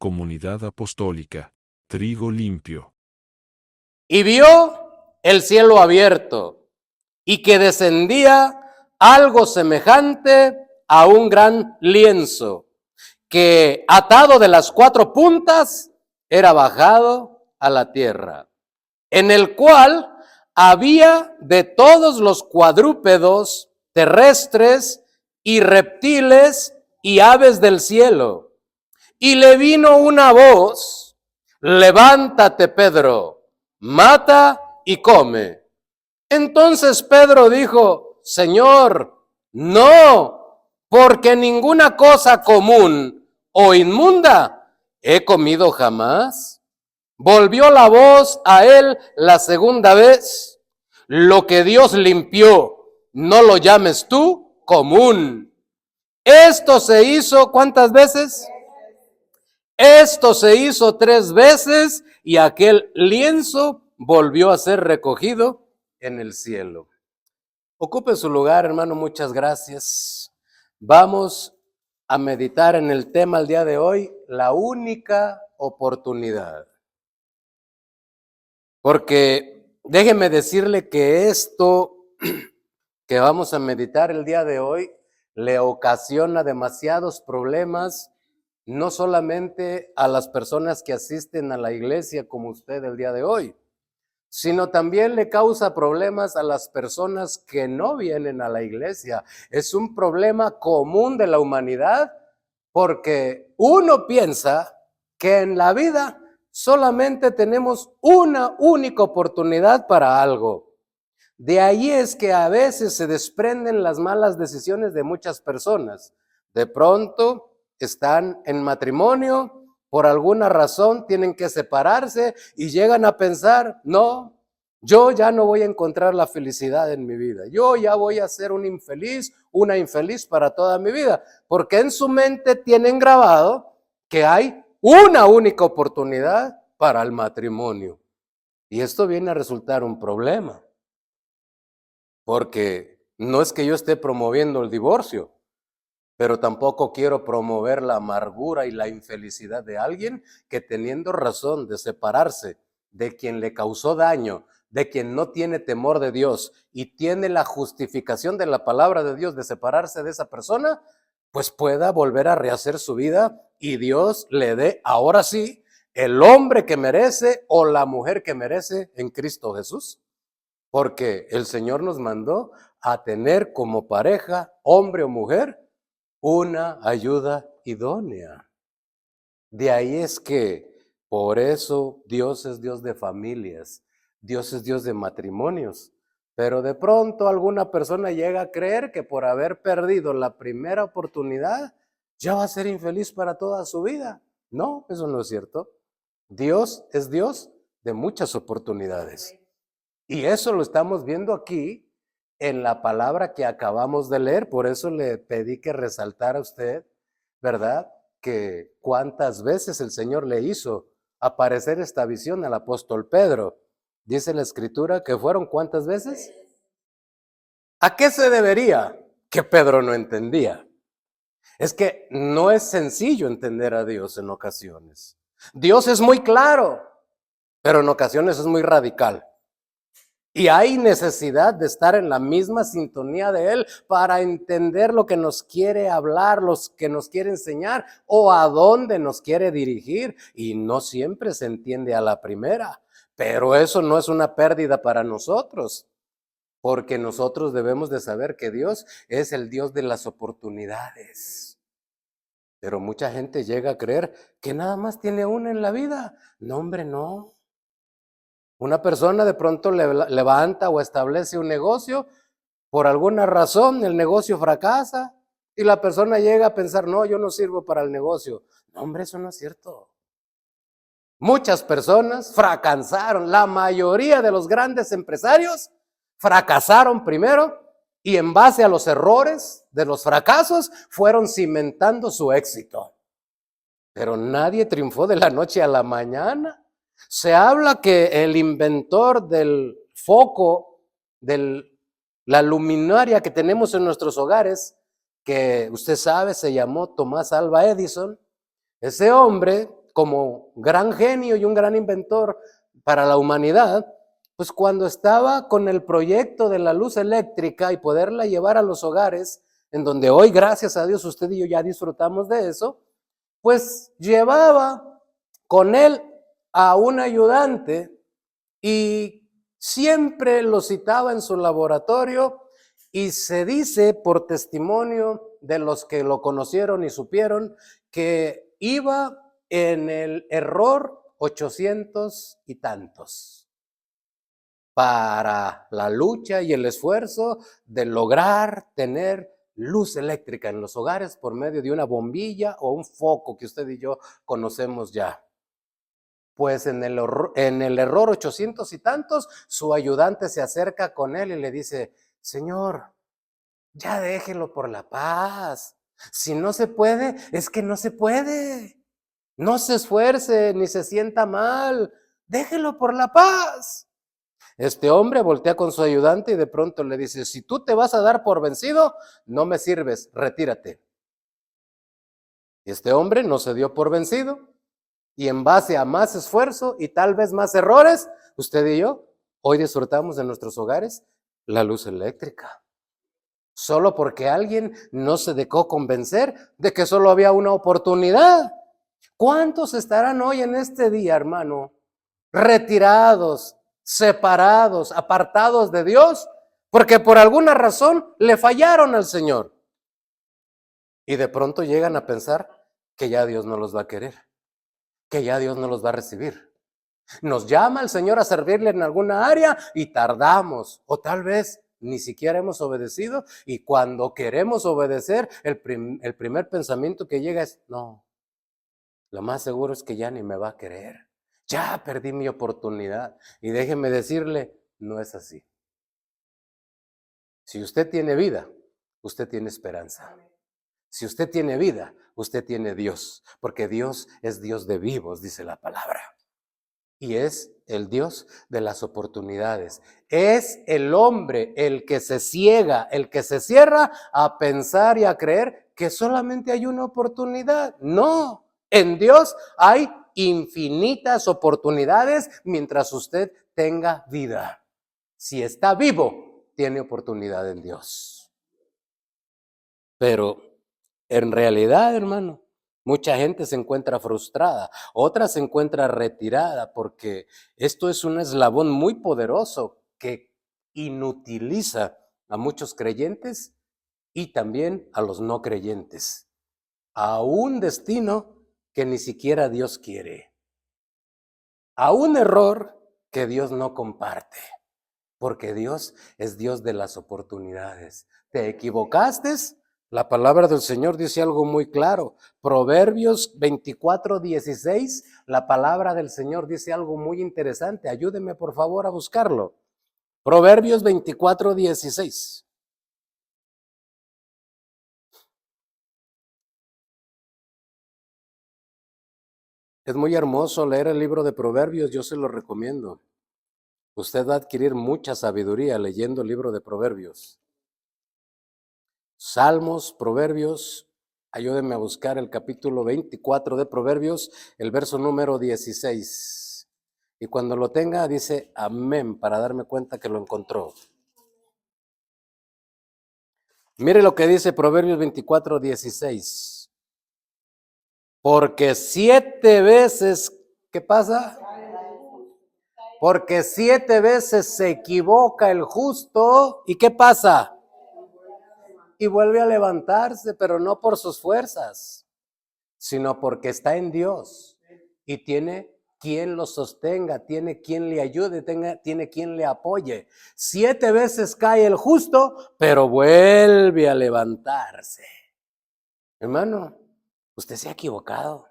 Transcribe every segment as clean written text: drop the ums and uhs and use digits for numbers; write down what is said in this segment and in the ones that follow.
Comunidad Apostólica, Trigo Limpio. Y vio el cielo abierto, y que descendía algo semejante a un gran lienzo, que atado de las 4 puntas era bajado a la tierra, en el cual había de todos los cuadrúpedos terrestres y reptiles y aves del cielo. Y le vino una voz: levántate, Pedro, mata y come. Entonces Pedro dijo: Señor, no, porque ninguna cosa común o inmunda he comido jamás. Volvió la voz a él la segunda vez: lo que Dios limpió, no lo llames tú común. Esto se hizo, ¿cuántas veces? Esto se hizo 3 veces, y aquel lienzo volvió a ser recogido en el cielo. Ocupe su lugar, hermano, muchas gracias. Vamos a meditar en el tema el día de hoy: la única oportunidad. Porque déjeme decirle que esto que vamos a meditar el día de hoy le ocasiona demasiados problemas, no solamente a las personas que asisten a la iglesia como usted el día de hoy, sino también le causa problemas a las personas que no vienen a la iglesia. Es un problema común de la humanidad, porque uno piensa que en la vida solamente tenemos una única oportunidad para algo. De ahí es que a veces se desprenden las malas decisiones de muchas personas. De pronto están en matrimonio, por alguna razón tienen que separarse y llegan a pensar: no, yo ya no voy a encontrar la felicidad en mi vida. Yo ya voy a ser un infeliz, una infeliz para toda mi vida, porque en su mente tienen grabado que hay una única oportunidad para el matrimonio. Y esto viene a resultar un problema, porque no es que yo esté promoviendo el divorcio, pero tampoco quiero promover la amargura y la infelicidad de alguien que, teniendo razón de separarse de quien le causó daño, de quien no tiene temor de Dios y tiene la justificación de la palabra de Dios de separarse de esa persona, pues pueda volver a rehacer su vida y Dios le dé ahora sí el hombre que merece o la mujer que merece en Cristo Jesús. Porque el Señor nos mandó a tener como pareja, hombre o mujer, una ayuda idónea. De ahí es que por eso Dios es Dios de familias, Dios es Dios de matrimonios. Pero de pronto alguna persona llega a creer que por haber perdido la primera oportunidad ya va a ser infeliz para toda su vida. No, eso no es cierto. Dios es Dios de muchas oportunidades. Y eso lo estamos viendo aquí en la palabra que acabamos de leer. Por eso le pedí que resaltara a usted, ¿verdad?, que cuántas veces el Señor le hizo aparecer esta visión al apóstol Pedro. Dice la Escritura que fueron ¿cuántas veces? ¿A qué se debería? Que Pedro no entendía. Es que no es sencillo entender a Dios en ocasiones. Dios es muy claro, pero en ocasiones es muy radical. Y hay necesidad de estar en la misma sintonía de Él para entender lo que nos quiere hablar, lo que nos quiere enseñar o a dónde nos quiere dirigir. Y no siempre se entiende a la primera, pero eso no es una pérdida para nosotros, porque nosotros debemos de saber que Dios es el Dios de las oportunidades. Pero mucha gente llega a creer que nada más tiene una en la vida. No, hombre, no. Una persona de pronto levanta o establece un negocio, por alguna razón el negocio fracasa y la persona llega a pensar: no, yo no sirvo para el negocio. No, hombre, eso no es cierto. Muchas personas fracasaron, la mayoría de los grandes empresarios fracasaron primero y en base a los errores de los fracasos fueron cimentando su éxito. Pero nadie triunfó de la noche a la mañana. Se habla que el inventor del foco, de la luminaria que tenemos en nuestros hogares, que usted sabe se llamó Tomás Alva Edison, ese hombre como gran genio y un gran inventor para la humanidad, pues cuando estaba con el proyecto de la luz eléctrica y poderla llevar a los hogares, en donde hoy, gracias a Dios, usted y yo ya disfrutamos de eso, pues llevaba con él a un ayudante y siempre lo citaba en su laboratorio, y se dice por testimonio de los que lo conocieron y supieron que iba en el error 800 y tantos para la lucha y el esfuerzo de lograr tener luz eléctrica en los hogares por medio de una bombilla o un foco que usted y yo conocemos ya. Pues en el error 800 y tantos, su ayudante se acerca con él y le dice: Señor, ya déjelo por la paz. Si no se puede, es que no se puede. No se esfuerce ni se sienta mal. Déjelo por la paz. Este hombre voltea con su ayudante y de pronto le dice: si tú te vas a dar por vencido, no me sirves, retírate. Este hombre no se dio por vencido, y en base a más esfuerzo y tal vez más errores, usted y yo hoy disfrutamos en nuestros hogares la luz eléctrica. Solo porque alguien no se dejó convencer de que solo había una oportunidad. ¿Cuántos estarán hoy en este día, hermano, retirados, separados, apartados de Dios, porque por alguna razón le fallaron al Señor? Y de pronto llegan a pensar que ya Dios no los va a querer, que ya Dios no los va a recibir. Nos llama el Señor a servirle en alguna área y tardamos, o tal vez ni siquiera hemos obedecido, y cuando queremos obedecer, el primer pensamiento que llega es: no, lo más seguro es que ya ni me va a querer, ya perdí mi oportunidad. Y déjeme decirle, no es así. Si usted tiene vida, usted tiene esperanza. Si usted tiene vida, usted tiene Dios, porque Dios es Dios de vivos, dice la palabra. Y es el Dios de las oportunidades. Es el hombre el que se ciega, el que se cierra a pensar y a creer que solamente hay una oportunidad. No, en Dios hay infinitas oportunidades mientras usted tenga vida. Si está vivo, tiene oportunidad en Dios. Pero en realidad, hermano, mucha gente se encuentra frustrada, otra se encuentra retirada, porque esto es un eslabón muy poderoso que inutiliza a muchos creyentes y también a los no creyentes, a un destino que ni siquiera Dios quiere, a un error que Dios no comparte, porque Dios es Dios de las oportunidades. ¿Te equivocaste? La palabra del Señor dice algo muy claro. Proverbios 24:16, la palabra del Señor dice algo muy interesante. Ayúdeme por favor a buscarlo. Proverbios 24:16. Es muy hermoso leer el libro de Proverbios, yo se lo recomiendo. Usted va a adquirir mucha sabiduría leyendo el libro de Proverbios. Salmos, Proverbios, ayúdenme a buscar el capítulo 24 de Proverbios, el verso número 16. Y cuando lo tenga, dice amén, para darme cuenta que lo encontró. Mire lo que dice Proverbios 24:16. Porque 7 veces, ¿qué pasa? Porque 7 veces se equivoca el justo, ¿y qué pasa? Y vuelve a levantarse, pero no por sus fuerzas, sino porque está en Dios y tiene quien lo sostenga, tiene quien le ayude, tiene quien le apoye. 7 veces cae el justo, pero vuelve a levantarse. Hermano, usted se ha equivocado,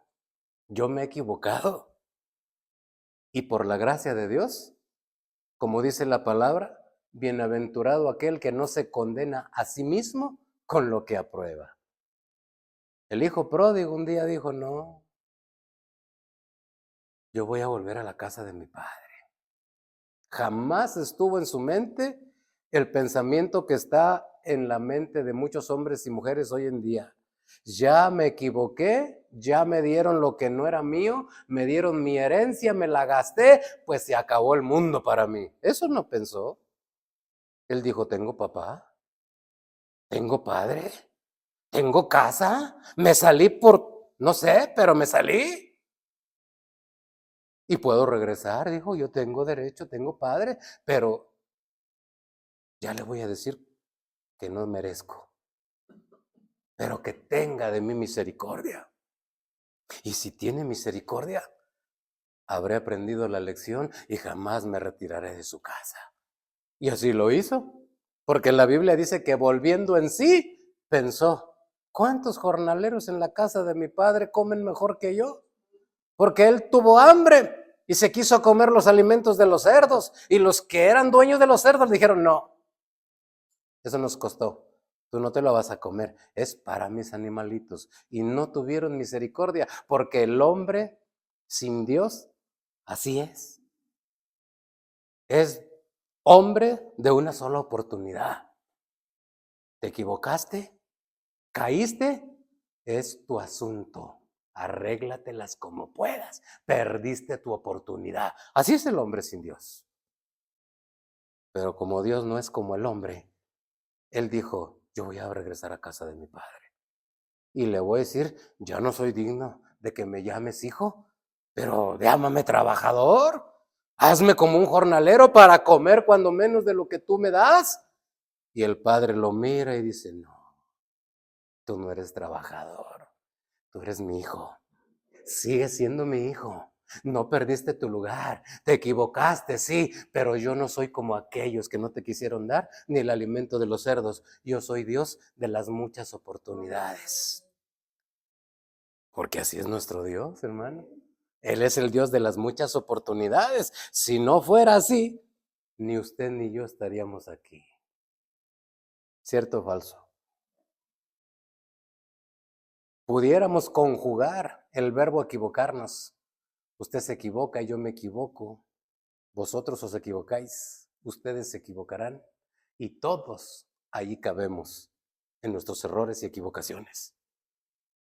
yo me he equivocado, y por la gracia de Dios, como dice la palabra, bienaventurado aquel que no se condena a sí mismo con lo que aprueba. El hijo pródigo un día dijo: no, yo voy a volver a la casa de mi padre. Jamás estuvo en su mente el pensamiento que está en la mente de muchos hombres y mujeres hoy en día. Ya me equivoqué, ya me dieron lo que no era mío, me dieron mi herencia, me la gasté, pues se acabó el mundo para mí. Eso no pensó. Él dijo, tengo papá, tengo padre, tengo casa, me salí por, no sé, pero me salí. Y puedo regresar, dijo, yo tengo derecho, tengo padre, pero ya le voy a decir que no merezco, pero que tenga de mí misericordia. Y si tiene misericordia, habré aprendido la lección y jamás me retiraré de su casa. Y así lo hizo, porque la Biblia dice que volviendo en sí, pensó, ¿cuántos jornaleros en la casa de mi padre comen mejor que yo? Porque él tuvo hambre y se quiso comer los alimentos de los cerdos. Y los que eran dueños de los cerdos dijeron, no, eso nos costó. Tú no te lo vas a comer, es para mis animalitos. Y no tuvieron misericordia, porque el hombre sin Dios, así es hombre de una sola oportunidad. ¿Te equivocaste? ¿Caíste? Es tu asunto. Arréglatelas como puedas. Perdiste tu oportunidad. Así es el hombre sin Dios. Pero como Dios no es como el hombre, él dijo, yo voy a regresar a casa de mi padre. Y le voy a decir, ya no soy digno de que me llames hijo, pero llámame trabajador. Hazme como un jornalero para comer cuando menos de lo que tú me das. Y el padre lo mira y dice, no, tú no eres trabajador, tú eres mi hijo. Sigues siendo mi hijo. No perdiste tu lugar, te equivocaste, sí, pero yo no soy como aquellos que no te quisieron dar ni el alimento de los cerdos. Yo soy Dios de las muchas oportunidades. Porque así es nuestro Dios, hermano. Él es el Dios de las muchas oportunidades. Si no fuera así, ni usted ni yo estaríamos aquí. ¿Cierto o falso? Pudiéramos conjugar el verbo equivocarnos. Usted se equivoca y yo me equivoco. Vosotros os equivocáis, ustedes se equivocarán. Y todos ahí cabemos en nuestros errores y equivocaciones.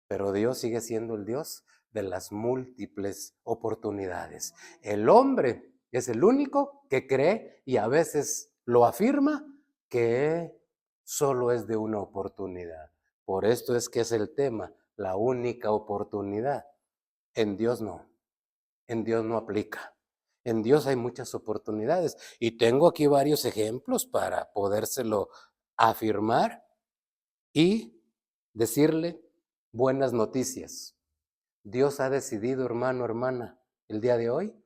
Pero Dios sigue siendo el Dios de las múltiples oportunidades. El hombre es el único que cree y a veces lo afirma que solo es de una oportunidad. Por esto es que es el tema, la única oportunidad. En Dios no, en Dios no aplica. En Dios hay muchas oportunidades y tengo aquí varios ejemplos para podérselo afirmar y decirle buenas noticias. Dios ha decidido, hermano, hermana, el día de hoy,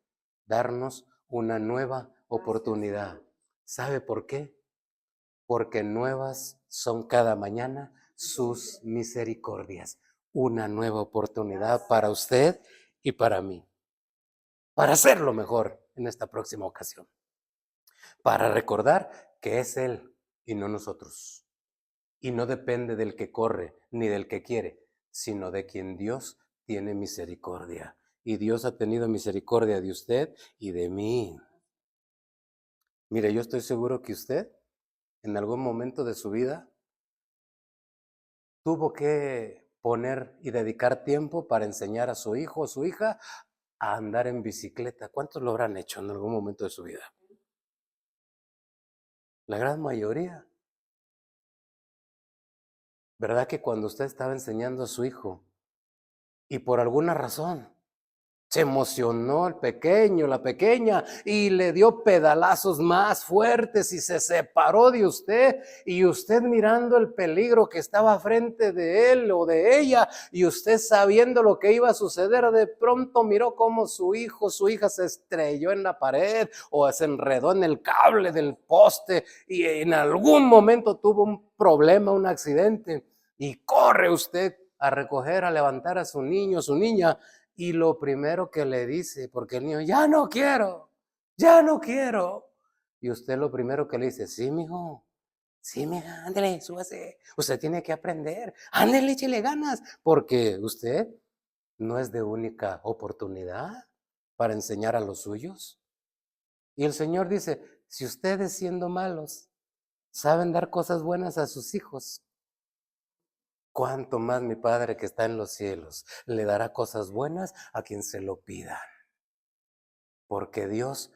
darnos una nueva oportunidad. ¿Sabe por qué? Porque nuevas son cada mañana sus misericordias. Una nueva oportunidad para usted y para mí. Para hacerlo mejor en esta próxima ocasión. Para recordar que es Él y no nosotros. Y no depende del que corre ni del que quiere, sino de quien Dios tiene misericordia. Y Dios ha tenido misericordia de usted y de mí. Mire, yo estoy seguro que usted en algún momento de su vida tuvo que poner y dedicar tiempo para enseñar a su hijo o su hija a andar en bicicleta. ¿Cuántos lo habrán hecho en algún momento de su vida? La gran mayoría. ¿Verdad que cuando usted estaba enseñando a su hijo y por alguna razón se emocionó el pequeño, la pequeña, y le dio pedalazos más fuertes y se separó de usted, y usted mirando el peligro que estaba frente de él o de ella, y usted sabiendo lo que iba a suceder, de pronto miró cómo su hijo, su hija se estrelló en la pared o se enredó en el cable del poste y en algún momento tuvo un problema, un accidente, y corre usted a recoger, a levantar a su niño, su niña. Y lo primero que le dice, porque el niño, ya no quiero, ya no quiero. Y usted lo primero que le dice, sí, mija, ándale, súbase. Usted tiene que aprender, ándale, échale ganas, porque usted no es de única oportunidad para enseñar a los suyos. Y el Señor dice, si ustedes siendo malos saben dar cosas buenas a sus hijos, cuánto más mi Padre que está en los cielos le dará cosas buenas a quien se lo pidan. Porque Dios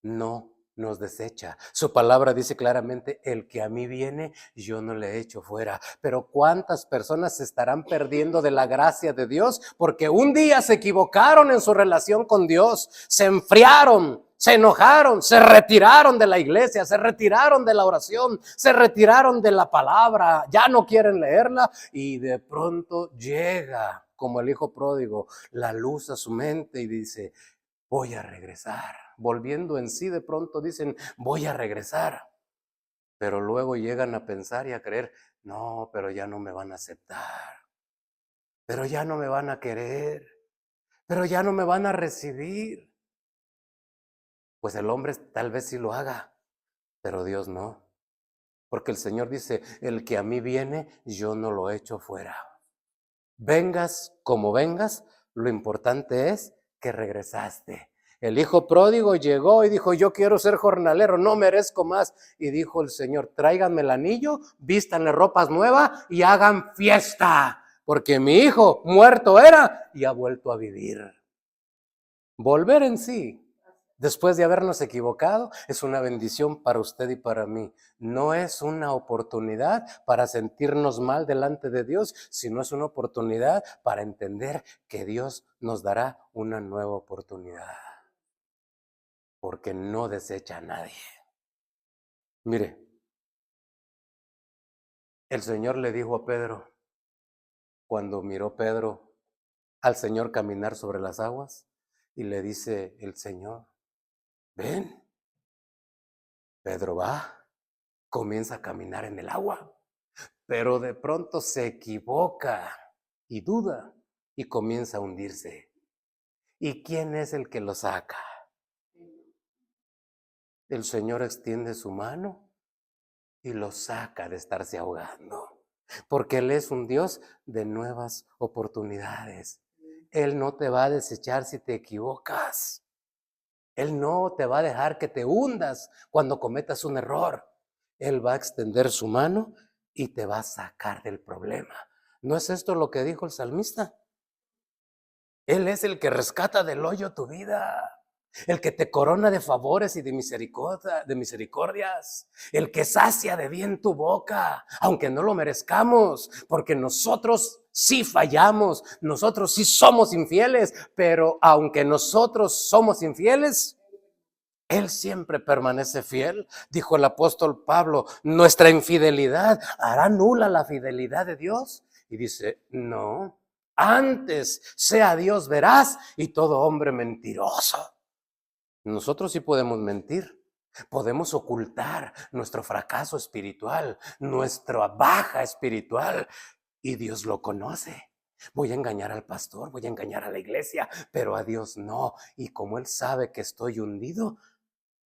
no nos desecha. Su palabra dice claramente, el que a mí viene, yo no le echo fuera. Pero ¿cuántas personas se estarán perdiendo de la gracia de Dios? Porque un día se equivocaron en su relación con Dios, se enfriaron, se enojaron, se retiraron de la iglesia, se retiraron de la oración, se retiraron de la palabra, ya no quieren leerla y de pronto llega, como el hijo pródigo, la luz a su mente y dice, voy a regresar. Volviendo en sí, de pronto dicen, voy a regresar. Pero luego llegan a pensar y a creer, no, pero ya no me van a aceptar. Pero ya no me van a querer. Pero ya no me van a recibir. Pues el hombre tal vez sí lo haga, pero Dios no. Porque el Señor dice, el que a mí viene, yo no lo echo fuera. Vengas como vengas, lo importante es que regresaste. El hijo pródigo llegó y dijo, yo quiero ser jornalero, no merezco más. Y dijo el Señor, tráiganme el anillo, vístanle ropas nuevas y hagan fiesta, porque mi hijo muerto era y ha vuelto a vivir. Volver en sí, después de habernos equivocado, es una bendición para usted y para mí. No es una oportunidad para sentirnos mal delante de Dios, sino es una oportunidad para entender que Dios nos dará una nueva oportunidad. Porque no desecha a nadie. Mire, el Señor le dijo a Pedro, cuando miró Pedro al Señor caminar sobre las aguas, y le dice el Señor, ven. Pedro va, comienza a caminar en el agua, pero de pronto se equivoca y duda y comienza a hundirse. ¿Y quién es el que lo saca? El Señor extiende su mano y lo saca de estarse ahogando, porque Él es un Dios de nuevas oportunidades. Él no te va a desechar si te equivocas. Él no te va a dejar que te hundas cuando cometas un error. Él va a extender su mano y te va a sacar del problema. ¿No es esto lo que dijo el salmista? Él es el que rescata del hoyo tu vida, el que te corona de favores y de misericordias, el que sacia de bien tu boca, aunque no lo merezcamos, porque nosotros sí fallamos, nosotros sí somos infieles, pero aunque nosotros somos infieles, Él siempre permanece fiel. Dijo el apóstol Pablo, nuestra infidelidad hará nula la fidelidad de Dios. Y dice, no, antes sea Dios veraz y todo hombre mentiroso. Nosotros sí podemos mentir, podemos ocultar nuestro fracaso espiritual, nuestra baja espiritual, y Dios lo conoce. Voy a engañar al pastor, voy a engañar a la iglesia, pero a Dios no. Y como Él sabe que estoy hundido,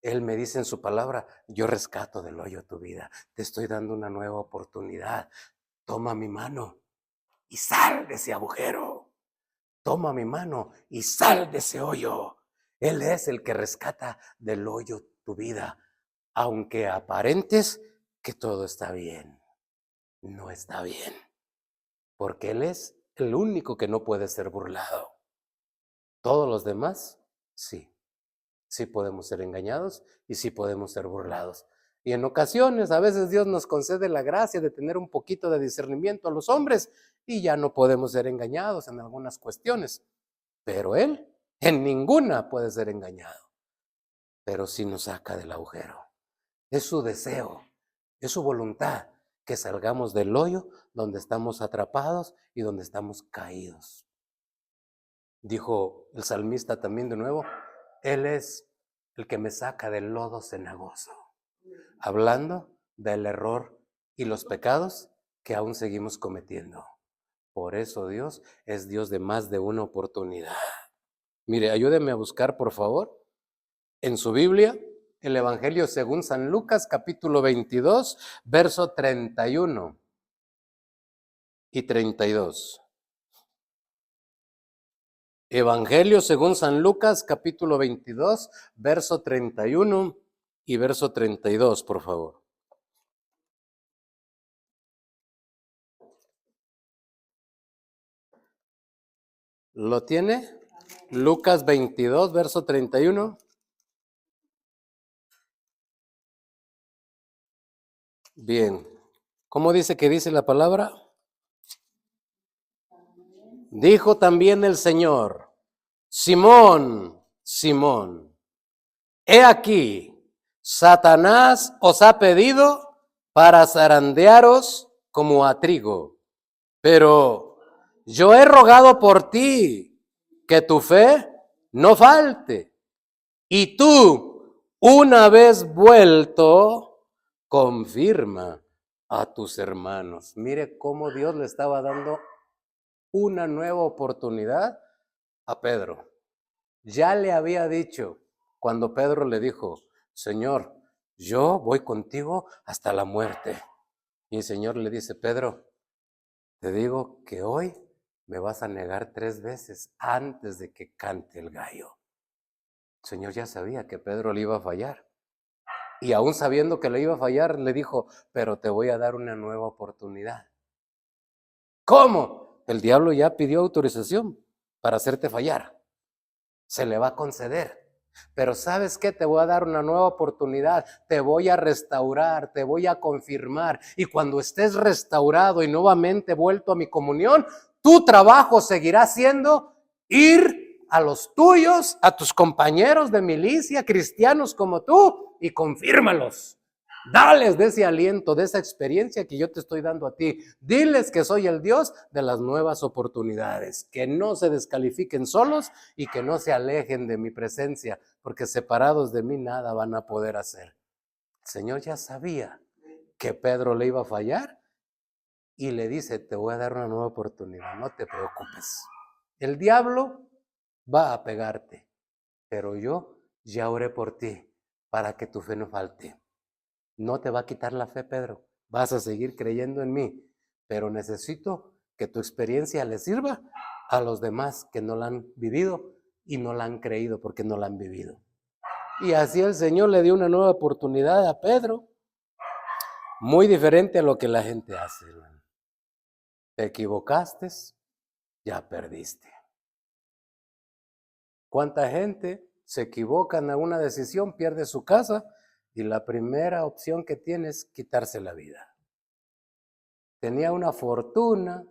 Él me dice en su palabra, yo rescato del hoyo tu vida, te estoy dando una nueva oportunidad. Toma mi mano y sal de ese agujero. Toma mi mano y sal de ese hoyo. Él es el que rescata del hoyo tu vida, aunque aparentes que todo está bien. No está bien, porque Él es el único que no puede ser burlado. Todos los demás, sí. Sí podemos ser engañados y sí podemos ser burlados. Y en ocasiones, a veces Dios nos concede la gracia de tener un poquito de discernimiento a los hombres y ya no podemos ser engañados en algunas cuestiones. Pero Él en ninguna puede ser engañado. Pero sí nos saca del agujero. Es su deseo, es su voluntad que salgamos del hoyo donde estamos atrapados y donde estamos caídos. Dijo el salmista también de nuevo, Él es el que me saca del lodo cenagoso, hablando del error y los pecados que aún seguimos cometiendo. Por eso Dios es Dios de más de una oportunidad. Mire, ayúdeme a buscar, por favor, en su Biblia, el Evangelio según San Lucas, capítulo 22, verso 31 y 32. Evangelio según San Lucas, capítulo 22, verso 31 y verso 32, por favor. ¿Lo tiene? Lucas 22, verso 31. Bien. ¿Cómo dice que dice la palabra? Dijo también el Señor: Simón, Simón, he aquí, Satanás os ha pedido para zarandearos como a trigo, pero yo he rogado por ti que tu fe no falte, y tú, una vez vuelto, confirma a tus hermanos. Mire cómo Dios le estaba dando una nueva oportunidad a Pedro. Ya le había dicho cuando Pedro le dijo: Señor, yo voy contigo hasta la muerte. Y el Señor le dice: Pedro, te digo que hoy me vas a negar 3 veces antes de que cante el gallo. El Señor ya sabía que Pedro le iba a fallar. Y aún sabiendo que le iba a fallar, le dijo: pero te voy a dar una nueva oportunidad. ¿Cómo? El diablo ya pidió autorización para hacerte fallar. Se le va a conceder. Pero ¿sabes qué? Te voy a dar una nueva oportunidad, te voy a restaurar, te voy a confirmar. Y cuando estés restaurado y nuevamente vuelto a mi comunión, tu trabajo seguirá siendo ir a los tuyos, a tus compañeros de milicia, cristianos como tú, y confírmalos. Dales de ese aliento, de esa experiencia que yo te estoy dando a ti. Diles que soy el Dios de las nuevas oportunidades, que no se descalifiquen solos y que no se alejen de mi presencia, porque separados de mí nada van a poder hacer. El Señor ya sabía que Pedro le iba a fallar y le dice: te voy a dar una nueva oportunidad, no te preocupes. El diablo va a pegarte, pero yo ya oré por ti para que tu fe no falte. No te va a quitar la fe, Pedro. Vas a seguir creyendo en mí, pero necesito que tu experiencia le sirva a los demás que no la han vivido y no la han creído porque no la han vivido. Y así el Señor le dio una nueva oportunidad a Pedro, muy diferente a lo que la gente hace, hermano. Te equivocaste, ya perdiste. ¿Cuánta gente se equivoca en alguna decisión, pierde su casa y la primera opción que tiene es quitarse la vida? Tenía una fortuna,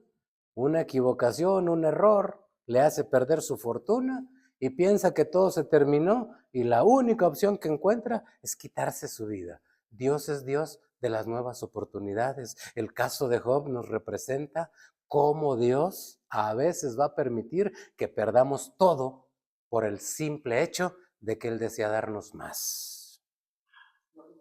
una equivocación, un error, le hace perder su fortuna y piensa que todo se terminó y la única opción que encuentra es quitarse su vida. Dios es Dios de las nuevas oportunidades. El caso de Job nos representa cómo Dios a veces va a permitir que perdamos todo por el simple hecho de que Él desea darnos más.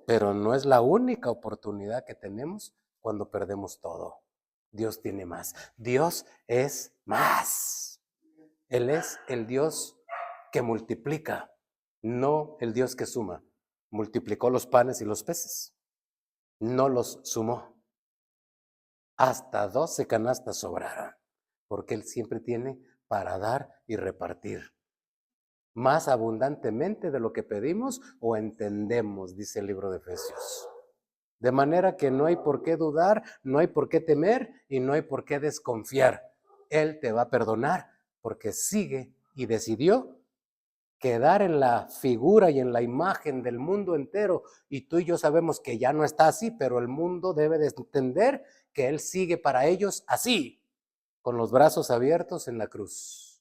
Pero no es la única oportunidad que tenemos cuando perdemos todo. Dios tiene más. Dios es más. Él es el Dios que multiplica, no el Dios que suma. Multiplicó los panes y los peces, no los sumó. Hasta 12 canastas sobraron, porque Él siempre tiene para dar y repartir. Más abundantemente de lo que pedimos o entendemos, dice el libro de Efesios. De manera que no hay por qué dudar, no hay por qué temer y no hay por qué desconfiar. Él te va a perdonar porque sigue y decidió quedar en la figura y en la imagen del mundo entero. Y tú y yo sabemos que ya no está así, pero el mundo debe de entender que Él sigue para ellos así, con los brazos abiertos en la cruz.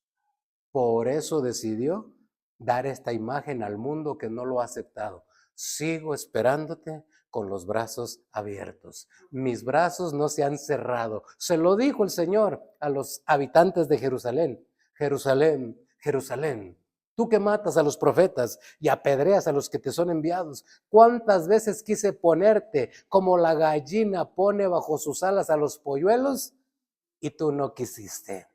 Por eso decidió dar esta imagen al mundo que no lo ha aceptado. Sigo esperándote con los brazos abiertos. Mis brazos no se han cerrado. Se lo dijo el Señor a los habitantes de Jerusalén. Jerusalén, Jerusalén, tú que matas a los profetas y apedreas a los que te son enviados. ¿Cuántas veces quise ponerte como la gallina pone bajo sus alas a los polluelos y tú no quisiste?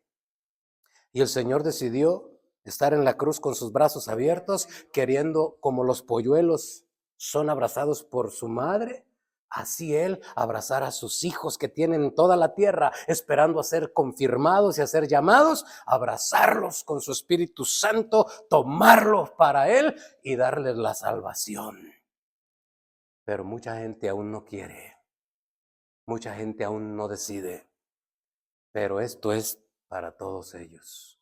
Y el Señor decidió estar en la cruz con sus brazos abiertos, queriendo, como los polluelos son abrazados por su madre, así Él abrazar a sus hijos que tienen toda la tierra, esperando a ser confirmados y a ser llamados, abrazarlos con su Espíritu Santo, tomarlos para Él y darles la salvación. Pero mucha gente aún no quiere, mucha gente aún no decide, pero esto es para todos ellos.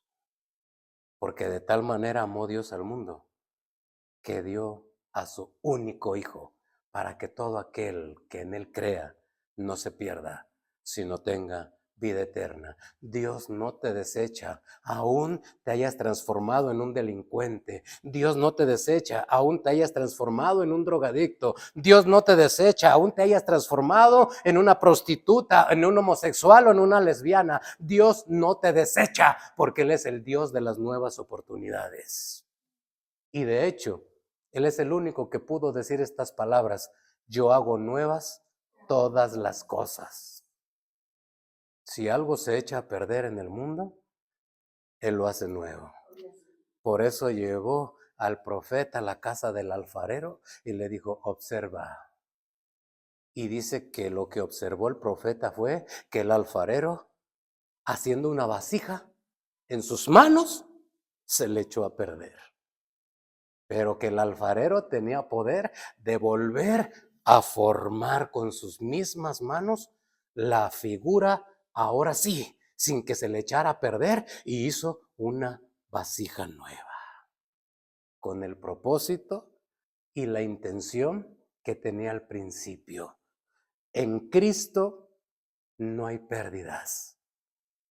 Porque de tal manera amó Dios al mundo que dio a su único Hijo para que todo aquel que en Él crea no se pierda, sino tenga vida eterna. Dios no te desecha, aún te hayas transformado en un delincuente. Dios no te desecha, aún te hayas transformado en un drogadicto. Dios no te desecha, aún te hayas transformado en una prostituta, en un homosexual o en una lesbiana. Dios no te desecha porque Él es el Dios de las nuevas oportunidades. Y de hecho, Él es el único que pudo decir estas palabras: yo hago nuevas todas las cosas. Si algo se echa a perder en el mundo, Él lo hace nuevo. Por eso llevó al profeta a la casa del alfarero y le dijo: observa. Y dice que lo que observó el profeta fue que el alfarero, haciendo una vasija en sus manos, se le echó a perder. Pero que el alfarero tenía poder de volver a formar con sus mismas manos la figura, ahora sí, sin que se le echara a perder, y hizo una vasija nueva, con el propósito y la intención que tenía al principio. En Cristo no hay pérdidas.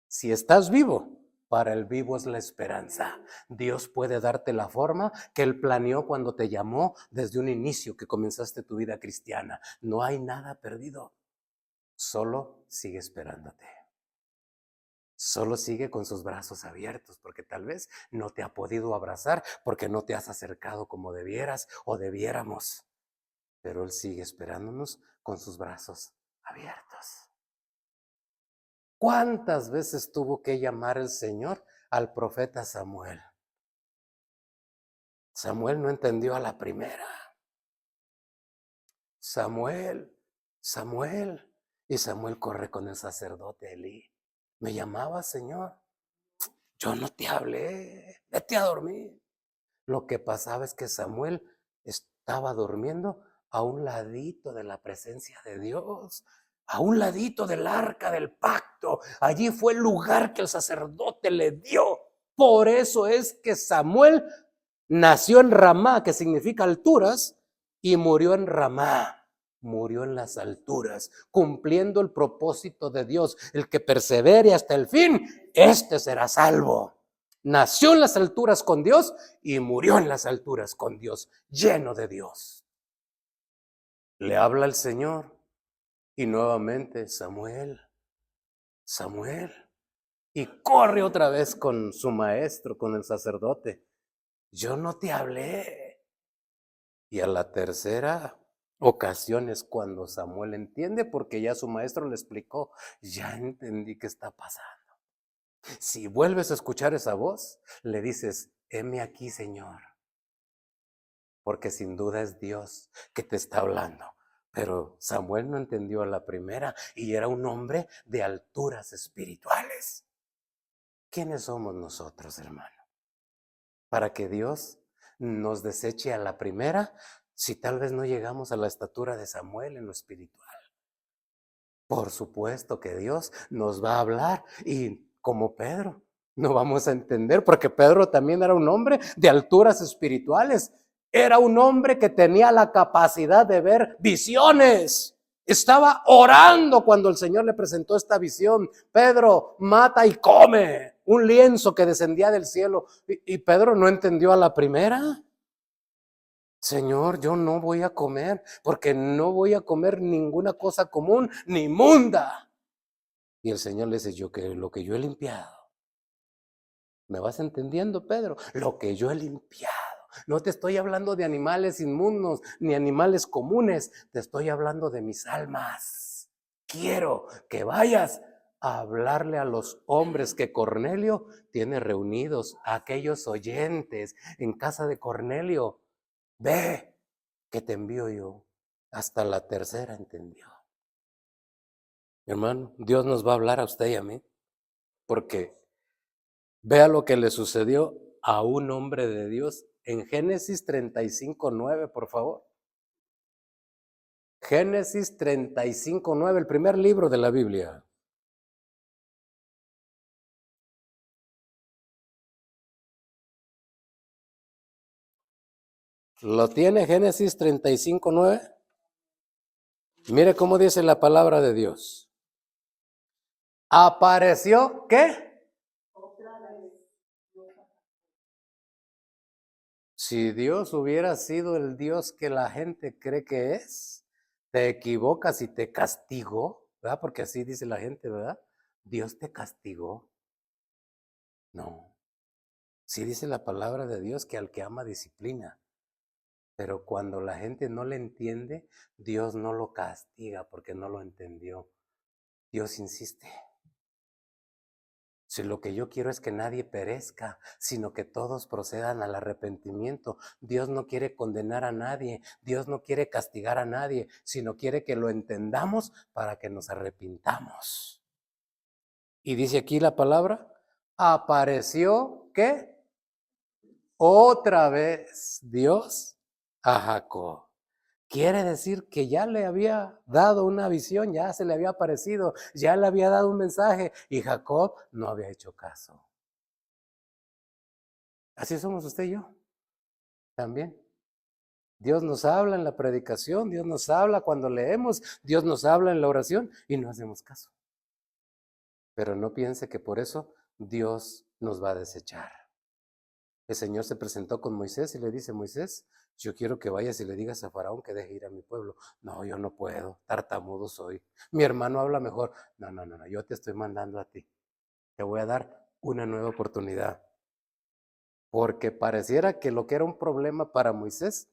Si estás vivo, para el vivo es la esperanza. Dios puede darte la forma que Él planeó cuando te llamó desde un inicio que comenzaste tu vida cristiana. No hay nada perdido. Solo sigue esperándote. Solo sigue con sus brazos abiertos, porque tal vez no te ha podido abrazar porque no te has acercado como debieras o debiéramos. Pero Él sigue esperándonos con sus brazos abiertos. ¿Cuántas veces tuvo que llamar el Señor al profeta Samuel? Samuel no entendió a la primera. Samuel, Samuel. Y Samuel corre con el sacerdote Elí. ¿Me llamaba, Señor? Yo no te hablé, vete a dormir. Lo que pasaba es que Samuel estaba durmiendo a un ladito de la presencia de Dios, a un ladito del arca del pacto. Allí fue el lugar que el sacerdote le dio. Por eso es que Samuel nació en Ramá, que significa alturas, y murió en Ramá. Murió en las alturas, cumpliendo el propósito de Dios. El que persevere hasta el fin, este será salvo. Nació en las alturas con Dios y murió en las alturas con Dios, lleno de Dios. Le habla el Señor y nuevamente: Samuel, Samuel. Y corre otra vez con su maestro, con el sacerdote. Yo no te hablé. Y a la tercera ocasión es cuando Samuel entiende, porque ya su maestro le explicó: ya entendí qué está pasando. Si vuelves a escuchar esa voz, le dices: heme aquí, Señor. Porque sin duda es Dios que te está hablando. Pero Samuel no entendió a la primera y era un hombre de alturas espirituales. ¿Quiénes somos nosotros, hermano? Para que Dios nos deseche a la primera, si tal vez no llegamos a la estatura de Samuel en lo espiritual. Por supuesto que Dios nos va a hablar, y como Pedro, no vamos a entender, porque Pedro también era un hombre de alturas espirituales. Era un hombre que tenía la capacidad de ver visiones. Estaba orando cuando el Señor le presentó esta visión: Pedro, mata y come. Un lienzo que descendía del cielo. Y Pedro no entendió a la primera. Señor, yo no voy a comer, porque no voy a comer ninguna cosa común ni inmunda. Y el Señor le dice: lo que yo he limpiado. ¿Me vas entendiendo, Pedro? Lo que yo he limpiado. No te estoy hablando de animales inmundos ni animales comunes, te estoy hablando de mis almas. Quiero que vayas a hablarle a los hombres que Cornelio tiene reunidos, a aquellos oyentes en casa de Cornelio. Ve, que te envío yo. Hasta la tercera entendió. Hermano, Dios nos va a hablar a usted y a mí, porque vea lo que le sucedió a un hombre de Dios en Génesis 35:9, por favor. Génesis 35:9, el primer libro de la Biblia. ¿Lo tiene Génesis 35:9? Mire cómo dice la palabra de Dios. Apareció, ¿qué? Si Dios hubiera sido el Dios que la gente cree que es, te equivocas y te castigó, ¿verdad? Porque así dice la gente, ¿verdad? Dios te castigó. No. Sí dice la palabra de Dios que al que ama disciplina. Pero cuando la gente no le entiende, Dios no lo castiga porque no lo entendió. Dios insiste. Si lo que yo quiero es que nadie perezca, sino que todos procedan al arrepentimiento. Dios no quiere condenar a nadie, Dios no quiere castigar a nadie, sino quiere que lo entendamos para que nos arrepintamos. Y dice aquí la palabra, apareció, ¿qué? Otra vez Dios a Jacob. Quiere decir que ya le había dado una visión, ya se le había aparecido, ya le había dado un mensaje y Jacob no había hecho caso. Así somos usted y yo también. Dios nos habla en la predicación, Dios nos habla cuando leemos, Dios nos habla en la oración y no hacemos caso. Pero no piense que por eso Dios nos va a desechar. El Señor se presentó con Moisés y le dice, Moisés, yo quiero que vayas y le digas a Faraón que deje ir a mi pueblo. No, yo no puedo, tartamudo soy. Mi hermano habla mejor. No, yo te estoy mandando a ti. Te voy a dar una nueva oportunidad. Porque pareciera que lo que era un problema para Moisés,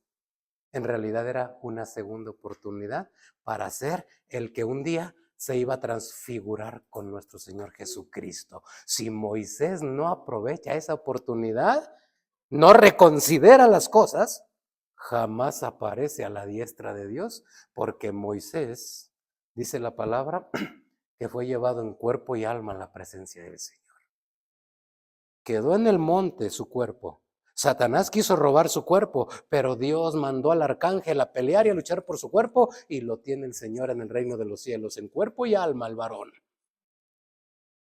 en realidad era una segunda oportunidad para ser el que un día se iba a transfigurar con nuestro Señor Jesucristo. Si Moisés no aprovecha esa oportunidad, no reconsidera las cosas, jamás aparece a la diestra de Dios, porque Moisés, dice la palabra, que fue llevado en cuerpo y alma a la presencia del Señor. Quedó en el monte su cuerpo. Satanás quiso robar su cuerpo, pero Dios mandó al arcángel a pelear y a luchar por su cuerpo, y lo tiene el Señor en el reino de los cielos, en cuerpo y alma al varón.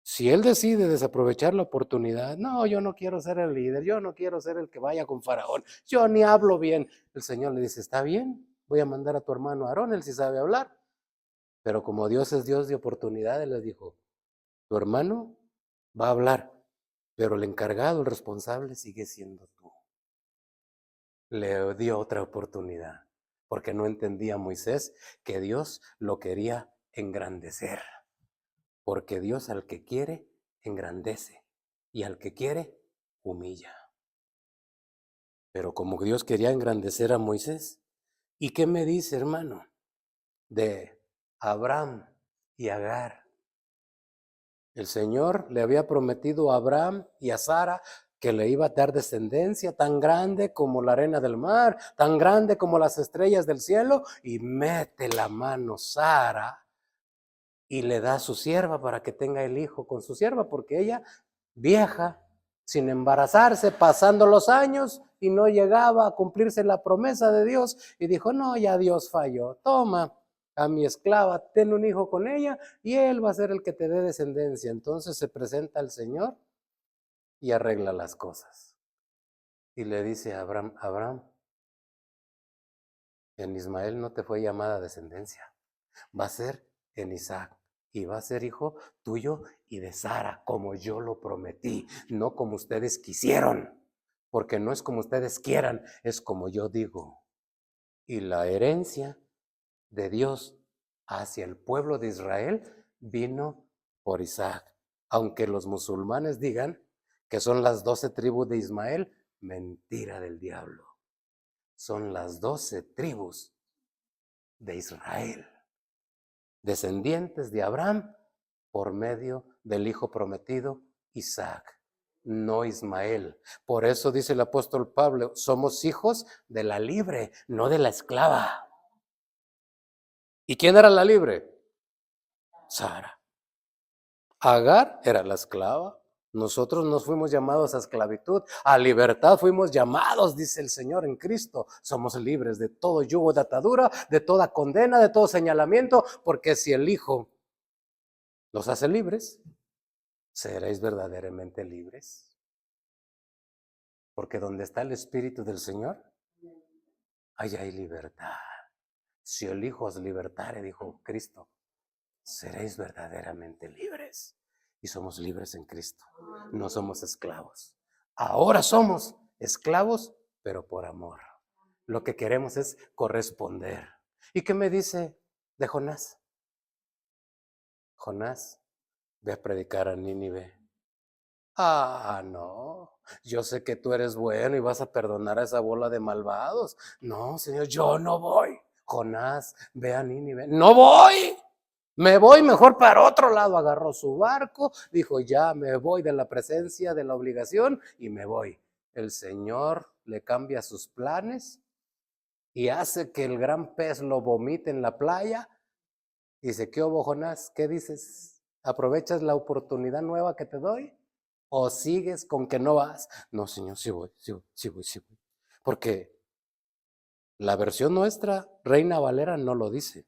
Si él decide desaprovechar la oportunidad, no, yo no quiero ser el líder, yo no quiero ser el que vaya con Faraón, yo ni hablo bien. El Señor le dice, está bien, voy a mandar a tu hermano Aarón, él sí sabe hablar. Pero como Dios es Dios de oportunidades, le dijo, tu hermano va a hablar, pero el encargado, el responsable sigue siendo tú. Le dio otra oportunidad, porque no entendía Moisés que Dios lo quería engrandecer. Porque Dios al que quiere, engrandece, y al que quiere, humilla. Pero como Dios quería engrandecer a Moisés, ¿y qué me dice, hermano, de Abraham y Agar? El Señor le había prometido a Abraham y a Sara que le iba a dar descendencia tan grande como la arena del mar, tan grande como las estrellas del cielo, y mete la mano Sara y le da a su sierva para que tenga el hijo con su sierva, porque ella, vieja, sin embarazarse, pasando los años y no llegaba a cumplirse la promesa de Dios, y dijo, no, ya Dios falló, toma a mi esclava, ten un hijo con ella y él va a ser el que te dé descendencia. Entonces se presenta al Señor y arregla las cosas. Y le dice a Abraham, Abraham, en Ismael no te fue llamada descendencia, va a ser en Isaac. Y va a ser hijo tuyo y de Sara, como yo lo prometí, no como ustedes quisieron, porque no es como ustedes quieran, es como yo digo. Y la herencia de Dios hacia el pueblo de Israel vino por Isaac. Aunque los musulmanes digan que son las 12 tribus de Ismael, mentira del diablo. Son las 12 tribus de Israel, descendientes de Abraham por medio del hijo prometido Isaac, no Ismael. Por eso dice el apóstol Pablo, somos hijos de la libre, no de la esclava. ¿Y quién era la libre? Sara. Agar era la esclava. Nosotros nos fuimos llamados a esclavitud, a libertad fuimos llamados, dice el Señor en Cristo. Somos libres de todo yugo de atadura, de toda condena, de todo señalamiento, porque si el Hijo los hace libres, seréis verdaderamente libres. Porque donde está el Espíritu del Señor, ahí hay libertad. Si el Hijo os libertare, dijo Cristo, seréis verdaderamente libres. Y somos libres en Cristo. No somos esclavos. Ahora somos esclavos, pero por amor. Lo que queremos es corresponder. ¿Y qué me dice de Jonás? Jonás, ve a predicar a Nínive. Ah, no. Yo sé que tú eres bueno y vas a perdonar a esa bola de malvados. No, Señor, yo no voy. Jonás, ve a Nínive. No voy. Me voy mejor para otro lado. Agarró su barco, dijo, ya me voy de la presencia, de la obligación y me voy. El Señor le cambia sus planes y hace que el gran pez lo vomite en la playa. Dice, ¿qué hubo, Jonás? ¿Qué dices? ¿Aprovechas la oportunidad nueva que te doy? ¿O sigues con que no vas? No, Señor, sí voy. Porque la versión nuestra, Reina Valera, no lo dice.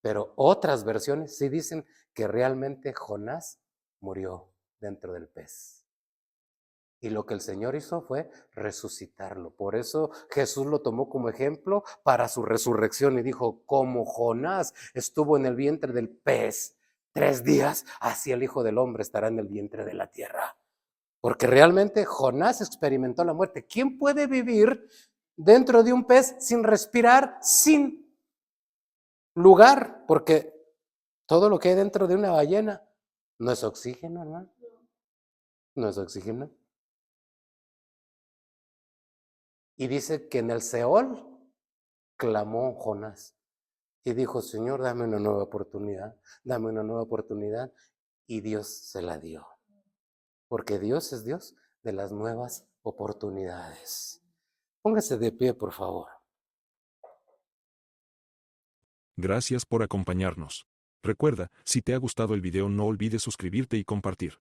Pero otras versiones sí dicen que realmente Jonás murió dentro del pez. Y lo que el Señor hizo fue resucitarlo. Por eso Jesús lo tomó como ejemplo para su resurrección y dijo, como Jonás estuvo en el vientre del pez 3 días, así el Hijo del Hombre estará en el vientre de la tierra. Porque realmente Jonás experimentó la muerte. ¿Quién puede vivir dentro de un pez sin respirar, sin lugar? Porque todo lo que hay dentro de una ballena no es oxígeno, hermano. No es oxígeno. Y dice que en el Seol clamó Jonás y dijo, Señor, dame una nueva oportunidad, dame una nueva oportunidad. Y Dios se la dio. Porque Dios es Dios de las nuevas oportunidades. Póngase de pie, por favor. Gracias por acompañarnos. Recuerda, si te ha gustado el video no olvides suscribirte y compartir.